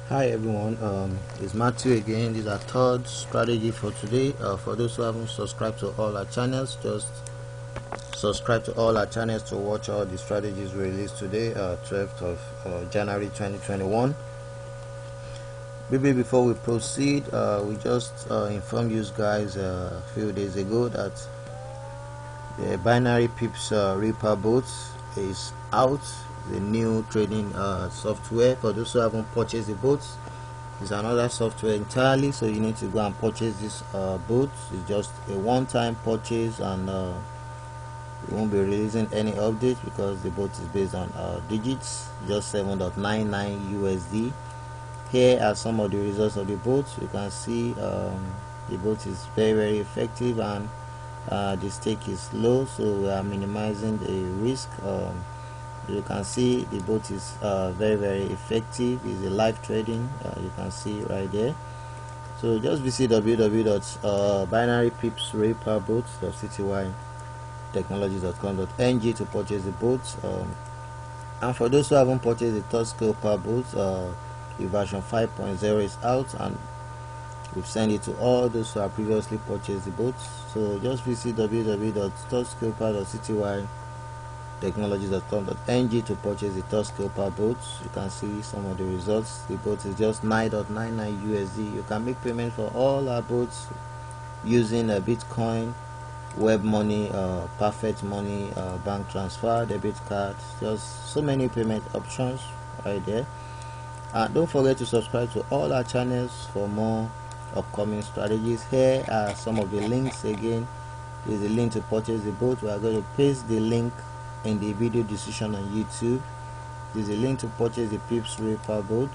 Hi everyone, it's Matthew again. This is our third strategy for today. For those who haven't subscribed to all our channels, just subscribe to all our channels to watch all the strategies we released today, 12th of January 2021. Maybe before we proceed, we just informed you guys a few days ago that the binary PIPSREAPER bot is out. The new trading software. For those who haven't purchased the bot, it's another software entirely, so you need to go and purchase this bot. It's just a one-time purchase, and we won't be releasing any updates because the bot is based on digits, just 7.99 USD. Here are some of the results of the bot. You can see the bot is very effective, and the stake is low, so we are minimizing the risk. You can see the bot is very effective. It's a live trading, you can see right there. So just visit www.binarypipsreaperbot.ctytechnologies.com.ng to purchase the bot. And for those who haven't purchased the TOUCHSCALPER bot, the version 5.0 is out, and we've sent it to all those who have previously purchased the bot. So just visit www.touchscalper.ctytechnologies.com.ng to purchase the TOUCHSCALPER bot. You can see some of the results. The bot is just 9.99 USD. You can make payment for all our bots using a Bitcoin, web money, perfect money, bank transfer, debit card. Just so many payment options right there. And don't forget to subscribe to all our channels for more upcoming strategies. Here are some of the links again. There's a link to purchase the bot. We are going to paste the link in the video description on YouTube. There's a link to purchase the PIPSREAPER bot.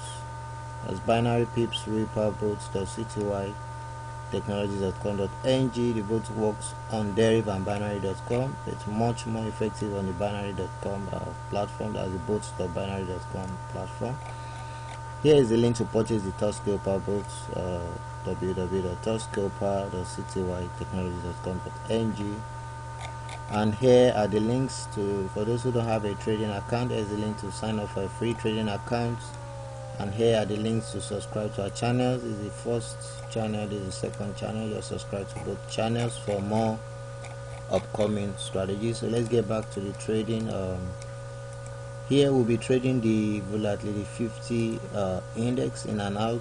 That's binary PIPSREAPER.ctytechnologies.com.ng. The bot works on deriv and binary.com. It's much more effective on the binary.com platform. That's the bots.binary.com platform. Here is the link to purchase the TOUCHSCALPER bot, www.touchscalper.ctytechnologies.com.ng. And here are the links to, for those who don't have a trading account, there's a link to sign up for a free trading account. And here are the links to subscribe to our channels. This is the first channel, this is the second channel. Just subscribe to both channels for more upcoming strategies. So let's get back to the trading. Here we'll be trading the Volatility 50 index in and out.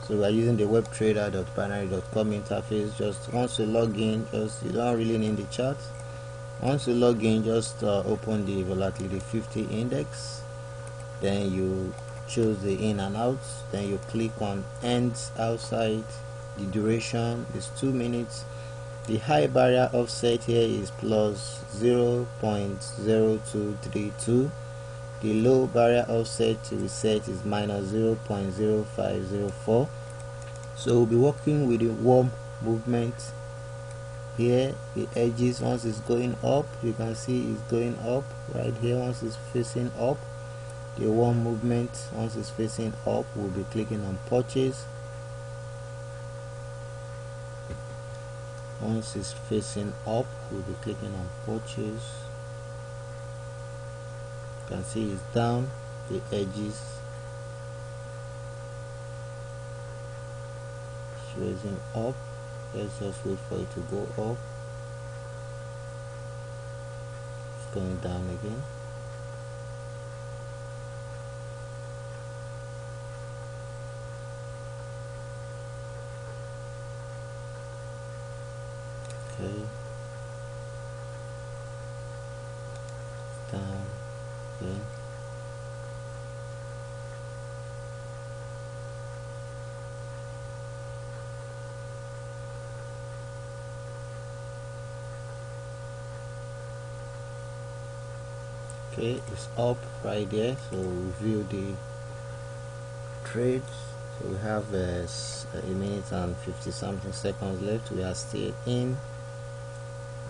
So we are using the webtrader.binary.com interface. Just once you log in, you don't really need the chart. Once you log in, just open the Volatility 50 index, then you choose the in and out, then you click on ends outside. The duration is 2 minutes. The high barrier offset here is plus 0.0232. The low barrier offset to reset is minus 0.0504. So we'll be working with the warm movement here. The edges, once it's going up, you can see it's going up right here. Once it's facing up, the warm movement, once it's facing up, we'll be clicking on purchase. Once it's facing up, we'll be clicking on purchase. You can see it's down, the edges, it's raising up. Let's just wait for it to go up. It's going down again. Okay, down again. Okay, it's up right there. So we view the trades. So we have a minute and 50 something seconds left. We are still in,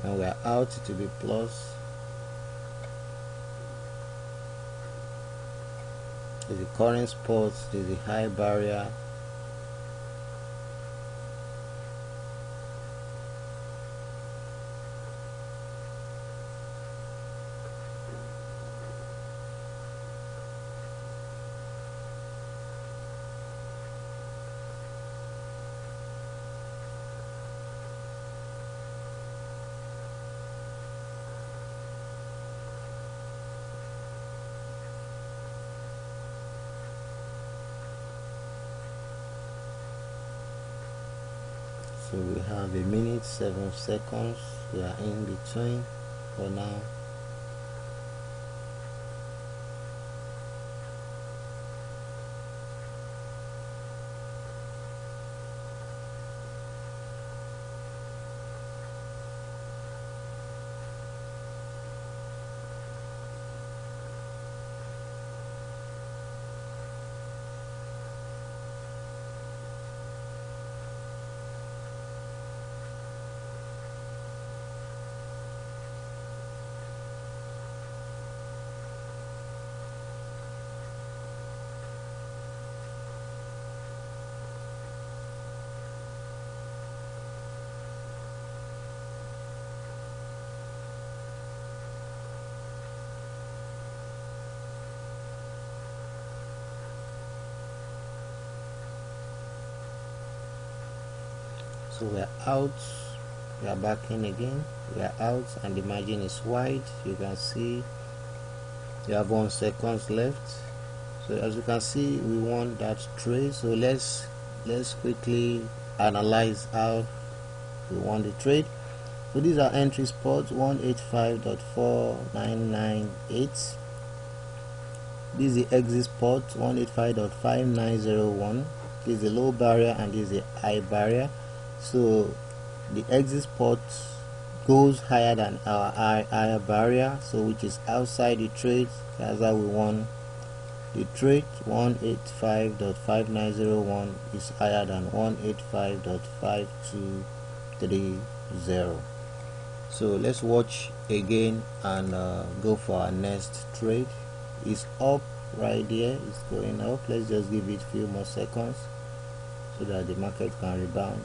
and we are out to be plus. There's the current spot, there's the high barrier. we have a minute 7 seconds. We are in between for now. So we are out, we are back in again, we are out, and the margin is wide. You can see you have 1 second left. So as you can see, we won that trade. So let's quickly analyze how we won the trade. So these are entry spots 185.4998. This is the exit spot 185.5901. This is the low barrier and this is the high barrier. So the exit spot goes higher than our higher barrier, so which is outside the trade. That's how we won the trade. 185.5901 is higher than 185.5230. So let's watch again and go for our next trade. It's up right there, it's going up. Let's just give it a few more seconds so that the market can rebound.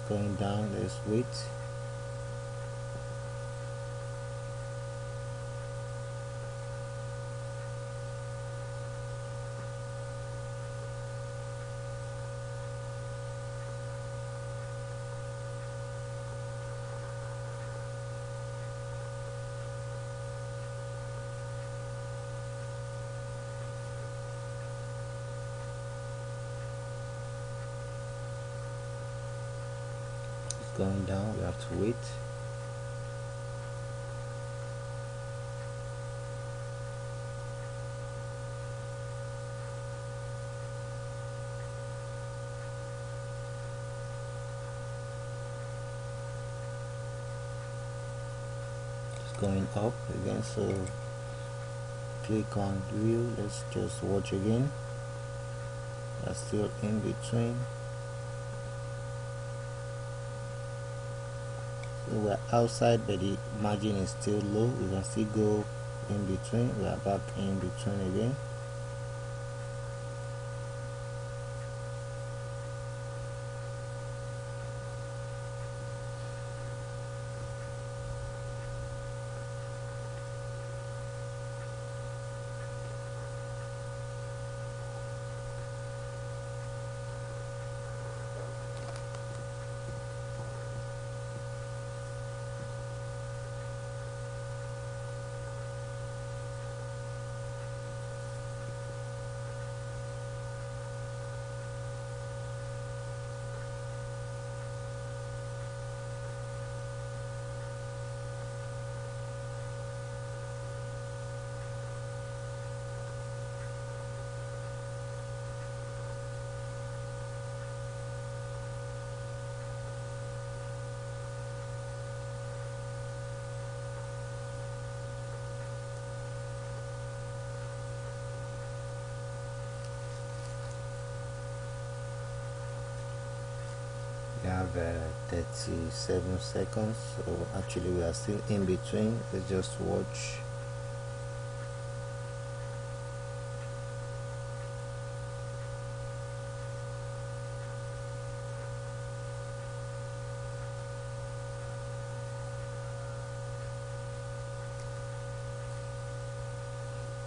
Going down, let's wait. Going down, we have to wait. It's going up again, so click on view. Let's just watch again. That's still in between. So we're outside, but the margin is still low. We can still go in between. We are back in between again. We have 37 seconds, so actually we are still in between. Let's just watch.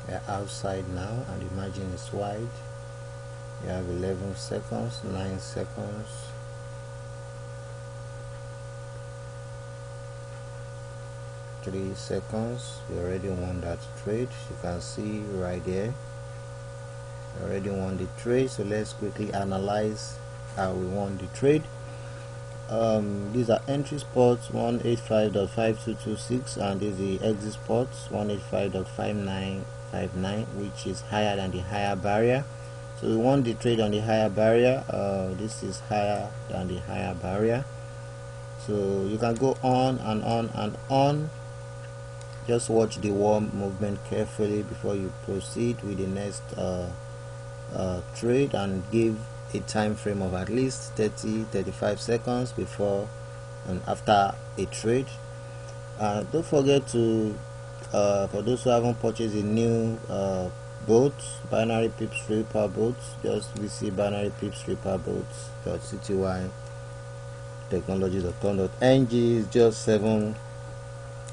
We are outside now and the margin is wide. We have 11 seconds, 9 seconds, 3 seconds. We already won that trade. You can see right there, we already won the trade. So let's quickly analyze how we won the trade. These are entry spots 185.5226, and this is the exit spots 185.5959, which is higher than the higher barrier. So we won the trade on the higher barrier. This is higher than the higher barrier. So you can go on and on and on. Just watch the warm movement carefully before you proceed with the next trade, and give a time frame of at least 30-35 seconds before and after a trade. Don't forget to for those who haven't purchased a new boat, binary PIPSREAPER boats, just visit binary PIPSREAPER boats.ctytechnologies.com.ng. is just 7.99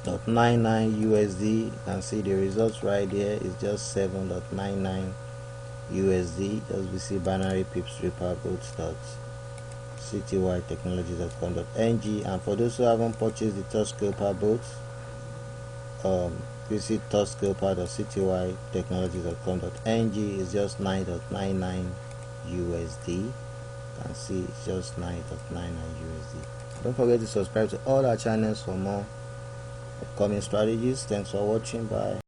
USD. You can see the results right there. It's just 7.99 USD. Just visit binary PIPSREAPER boats.ctytechnologies.com.ng. and for those who haven't purchased the TOUCHSCALPER boats, visit touchscalper.ctytechnologies.com.ng. is just 9.99 USD. You can see it's just 9.99 USD. Don't forget to subscribe to all our channels for more upcoming strategies. Thanks for watching. Bye.